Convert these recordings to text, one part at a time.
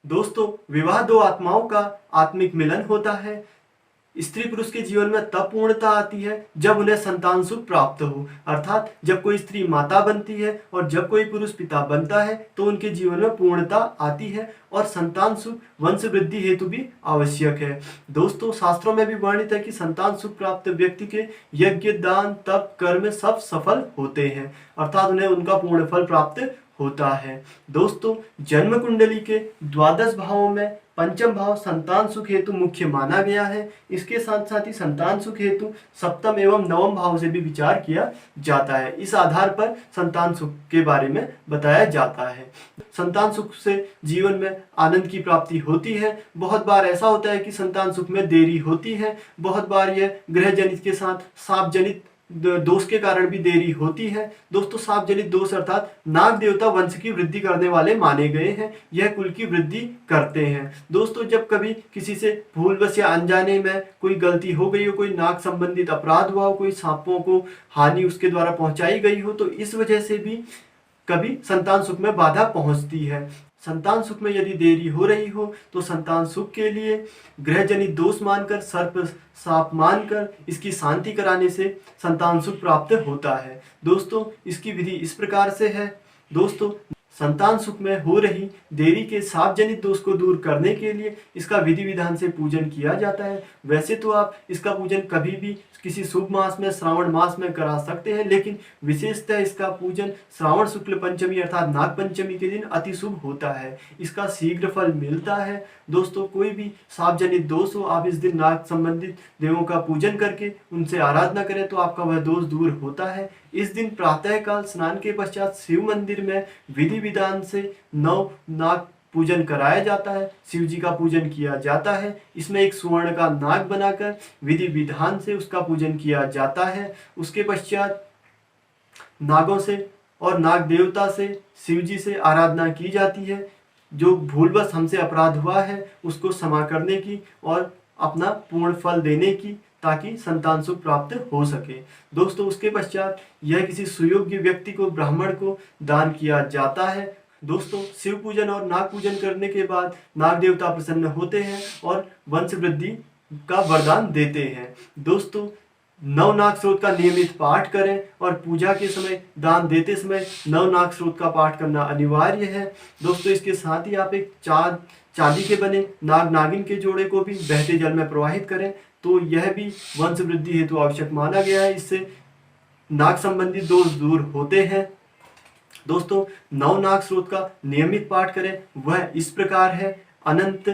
दोस्तों, विवाह दो आत्माओं का आत्मिक मिलन होता है। स्त्री पुरुष के जीवन में तब पूर्णता आती है जब उन्हें संतान सुख प्राप्त हो, अर्थात जब कोई स्त्री माता बनती है और जब कोई पुरुष पिता बनता है तो उनके जीवन में पूर्णता आती है और संतान सुख वंश वृद्धि हेतु भी आवश्यक है। दोस्तों, शास्त्रों में भी वर्णित है कि संतान सुख प्राप्त व्यक्ति के यज्ञ, दान, तप, कर्म सब सफल होते हैं, अर्थात उन्हें उनका पूर्ण फल प्राप्त होता है। दोस्तों, जन्म कुंडली के द्वादश भावों में पंचम भाव संतान सुख हेतु मुख्य माना गया है। इसके साथ साथ ही संतान सुख हेतु सप्तम एवं नवम भाव से भी विचार किया जाता है। इस आधार पर संतान सुख के बारे में बताया जाता है। संतान सुख से जीवन में आनंद की प्राप्ति होती है। बहुत बार ऐसा होता है कि संतान सुख में देरी होती है। बहुत बार यह ग्रह जनित के साथ सांप जनित दोष के कारण भी देरी होती है। दोस्तों, सांप जनित दोष अर्थात नाग देवता वंश की वृद्धि करने वाले माने गए हैं। यह कुल की वृद्धि करते हैं। दोस्तों, जब कभी किसी से भूलवश या अनजाने में कोई गलती हो गई हो, कोई नाग संबंधित अपराध हुआ हो, कोई सांपों को हानि उसके द्वारा पहुंचाई गई हो, तो इस वजह से भी कभी संतान सुख में बाधा पहुंचती है। संतान सुख में यदि देरी हो रही हो तो संतान सुख के लिए ग्रह जनित दोष मानकर, सर्प साप मानकर इसकी शांति कराने से संतान सुख प्राप्त होता है। दोस्तों, इसकी विधि इस प्रकार से है। दोस्तों, संतान सुख में हो रही देरी के साप जनित दोष को दूर करने के लिए इसका विधि विधान से पूजन किया जाता है। वैसे तो आप इसका पूजन कभी भी किसी शुभ मास में, श्रावण मास में करा सकते हैं, लेकिन विशेषतः इसका पूजन श्रावण शुक्ल पंचमी अर्थात नाग पंचमी के दिन अति शुभ होता है। इसका शीघ्र फल मिलता है। दोस्तों, कोई भी साप जनित दोष हो, आप इस दिन नाग संबंधित देवों का पूजन करके उनसे आराधना करें तो आपका वह दोष दूर होता है। इस दिन प्रातःकाल स्नान के पश्चात शिव मंदिर में विधि विधान से नव नाग पूजन कराया जाता है। शिव जी का पूजन किया जाता है। इसमें एक स्वर्ण का नाग बनाकर विधि विधान से उसका पूजन किया जाता है। उसके पश्चात नागों से और नाग देवता से, शिव जी से आराधना की जाती है। जो भूलवश हमसे अपराध हुआ है उसको क्षमा करने की और अपना पूर्ण फल देने की, ताकि संतान सुख प्राप्त हो सके। दोस्तों, उसके पश्चात यह किसी सुयोग्य व्यक्ति को, ब्राह्मण को दान किया जाता है। दोस्तों, शिव पूजन और नाग पूजन करने के बाद नाग देवता प्रसन्न होते हैं और वंश वृद्धि का वरदान देते हैं। दोस्तों, नवनाग स्रोत का नियमित पाठ करें और पूजा के समय, दान देते समय नवनाग स्रोत का पाठ करना अनिवार्य है। दोस्तों, इसके साथ ही आप एक चांदी के बने नाग नागिन के जोड़े को भी बहते जल में प्रवाहित करें तो यह भी वंश वृद्धि हेतु आवश्यक माना गया है। इससे नाग संबंधित दोष दूर होते हैं। दोस्तों, नवनाग स्रोत का नियमित पाठ करें। वह इस प्रकार है: अनंत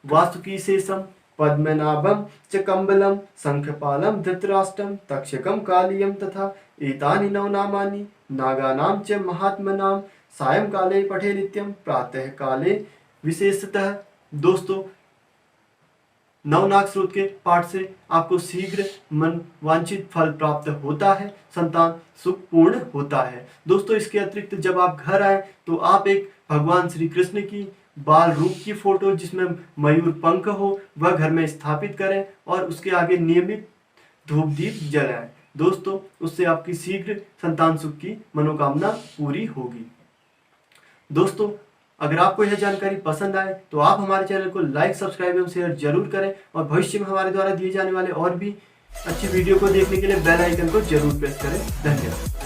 वासुकी शेषम पद्मनाभम च कम्बलम शंखपालम धृतराष्ट्रम तक्षकम कालियम तथा एतानि नवनामानि नागानां च महात्मनां सायंकाले पठे नित्यम प्रातः काले विशेषतः। दोस्तों, नवनाग स्रोत के पाठ से आपको शीघ्र मन वांछित फल प्राप्त होता है, संतान सुख पूर्ण होता है। दोस्तों, इसके अतिरिक्त जब आप घर आए तो आप एक भगवान श्री कृष्ण की बाल रूप की फोटो जिसमें मयूर पंख हो वह घर में स्थापित करें और उसके आगे नियमित धूप दीप जलाएं। दोस्तों, उससे आपकी शीघ्र संतान सुख की मनोकामना पूरी होगी। दोस्तों, अगर आपको यह जानकारी पसंद आए तो आप हमारे चैनल को लाइक, सब्सक्राइब एवं शेयर जरूर करें और भविष्य में हमारे द्वारा दिए जाने वाले और भी अच्छी वीडियो को देखने के लिए बेल आइकन को जरूर प्रेस करें। धन्यवाद।